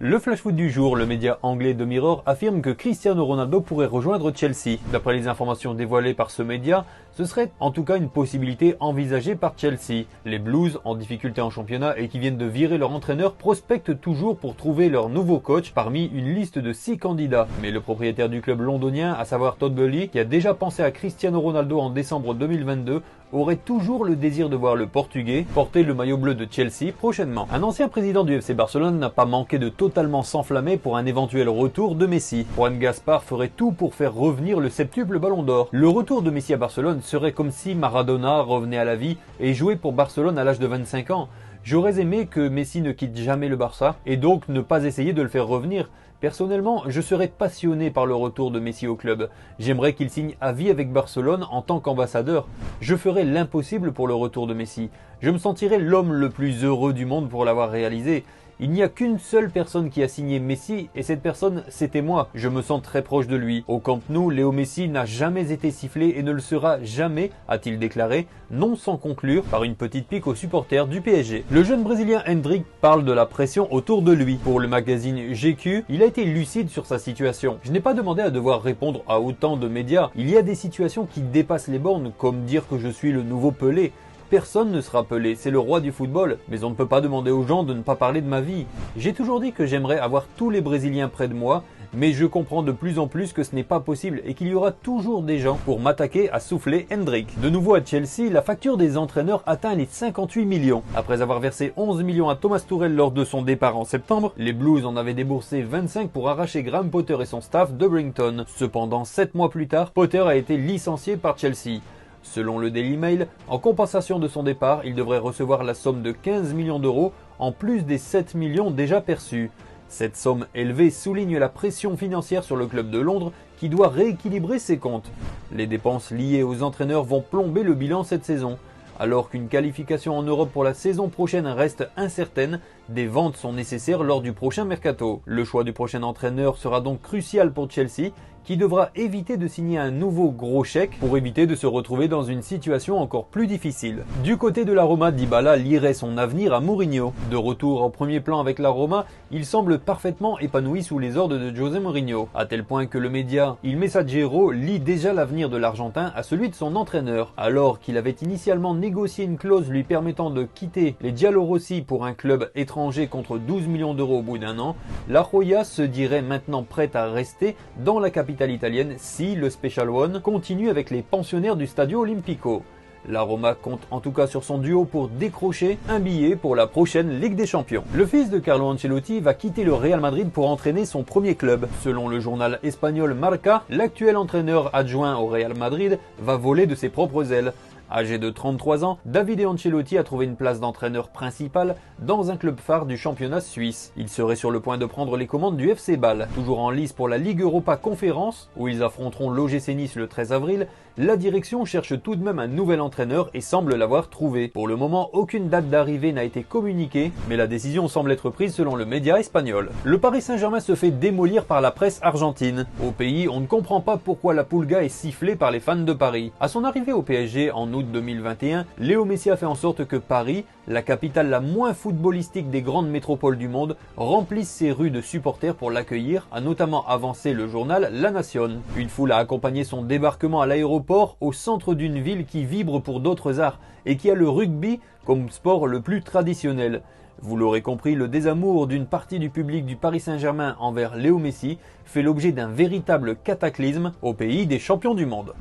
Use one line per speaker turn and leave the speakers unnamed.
Le flash foot du jour, le média anglais The Mirror affirme que Cristiano Ronaldo pourrait rejoindre Chelsea. D'après les informations dévoilées par ce média, ce serait en tout cas une possibilité envisagée par Chelsea. Les Blues, en difficulté en championnat et qui viennent de virer leur entraîneur, prospectent toujours pour trouver leur nouveau coach parmi une liste de 6 candidats. Mais le propriétaire du club londonien, à savoir Todd Boehly, qui a déjà pensé à Cristiano Ronaldo en décembre 2022, aurait toujours le désir de voir le Portugais porter le maillot bleu de Chelsea prochainement. Un ancien président du FC Barcelone n'a pas manqué de totalement s'enflammer pour un éventuel retour de Messi. Juan Gaspar ferait tout pour faire revenir le septuple Ballon d'Or. Le retour de Messi à Barcelone serait comme si Maradona revenait à la vie et jouait pour Barcelone à l'âge de 25 ans. J'aurais aimé que Messi ne quitte jamais le Barça et donc ne pas essayer de le faire revenir. Personnellement, je serais passionné par le retour de Messi au club. J'aimerais qu'il signe à vie avec Barcelone en tant qu'ambassadeur. Je ferais l'impossible pour le retour de Messi. Je me sentirais l'homme le plus heureux du monde pour l'avoir réalisé. Il n'y a qu'une seule personne qui a signé Messi et cette personne, c'était moi. Je me sens très proche de lui. Au Camp Nou, Léo Messi n'a jamais été sifflé et ne le sera jamais, a-t-il déclaré, non sans conclure par une petite pique aux supporters du PSG. Le jeune Brésilien Endrick parle de la pression autour de lui. Pour le magazine GQ, il a été lucide sur sa situation. Je n'ai pas demandé à devoir répondre à autant de médias. Il y a des situations qui dépassent les bornes, comme dire que je suis le nouveau Pelé. Personne ne sera Pelé, c'est le roi du football, mais on ne peut pas demander aux gens de ne pas parler de ma vie. J'ai toujours dit que j'aimerais avoir tous les Brésiliens près de moi, mais je comprends de plus en plus que ce n'est pas possible et qu'il y aura toujours des gens pour m'attaquer, a soufflé Endrick. De nouveau à Chelsea, la facture des entraîneurs atteint les 58 millions. Après avoir versé 11 millions à Thomas Tuchel lors de son départ en septembre, les Blues en avaient déboursé 25 pour arracher Graham Potter et son staff de Brington. Cependant, 7 mois plus tard, Potter a été licencié par Chelsea. Selon le Daily Mail, en compensation de son départ, il devrait recevoir la somme de 15 millions d'euros en plus des 7 millions déjà perçus. Cette somme élevée souligne la pression financière sur le club de Londres qui doit rééquilibrer ses comptes. Les dépenses liées aux entraîneurs vont plomber le bilan cette saison. Alors qu'une qualification en Europe pour la saison prochaine reste incertaine, des ventes sont nécessaires lors du prochain mercato. Le choix du prochain entraîneur sera donc crucial pour Chelsea, qui devra éviter de signer un nouveau gros chèque pour éviter de se retrouver dans une situation encore plus difficile. Du côté de la Roma, Dybala lierait son avenir à Mourinho. De retour au premier plan avec la Roma, il semble parfaitement épanoui sous les ordres de José Mourinho, à tel point que le média Il Messaggero lie déjà l'avenir de l'Argentin à celui de son entraîneur. Alors qu'il avait initialement négocié une clause lui permettant de quitter les Giallorossi pour un club étranger contre 12 millions d'euros au bout d'un an, la Roya se dirait maintenant prête à rester dans la capitale italienne si le Special One continue avec les pensionnaires du Stadio Olimpico. La Roma compte en tout cas sur son duo pour décrocher un billet pour la prochaine Ligue des Champions. Le fils de Carlo Ancelotti va quitter le Real Madrid pour entraîner son premier club. Selon le journal espagnol Marca, l'actuel entraîneur adjoint au Real Madrid va voler de ses propres ailes. Âgé de 33 ans, Davide Ancelotti a trouvé une place d'entraîneur principal dans un club phare du championnat suisse. Il serait sur le point de prendre les commandes du FC Bâle. Toujours en lice pour la Ligue Europa Conférence, où ils affronteront l'OGC Nice le 13 avril, la direction cherche tout de même un nouvel entraîneur et semble l'avoir trouvé. Pour le moment, aucune date d'arrivée n'a été communiquée, mais la décision semble être prise selon le média espagnol. Le Paris Saint-Germain se fait démolir par la presse argentine. Au pays, on ne comprend pas pourquoi la Pulga est sifflée par les fans de Paris. À son arrivée au PSG en août 2021, Léo Messi a fait en sorte que Paris, la capitale la moins footballistique des grandes métropoles du monde, remplisse ses rues de supporters pour l'accueillir, a notamment avancé le journal La Nación. Une foule a accompagné son débarquement à l'aéroport au centre d'une ville qui vibre pour d'autres arts et qui a le rugby comme sport le plus traditionnel. Vous l'aurez compris, le désamour d'une partie du public du Paris Saint-Germain envers Léo Messi fait l'objet d'un véritable cataclysme au pays des champions du monde.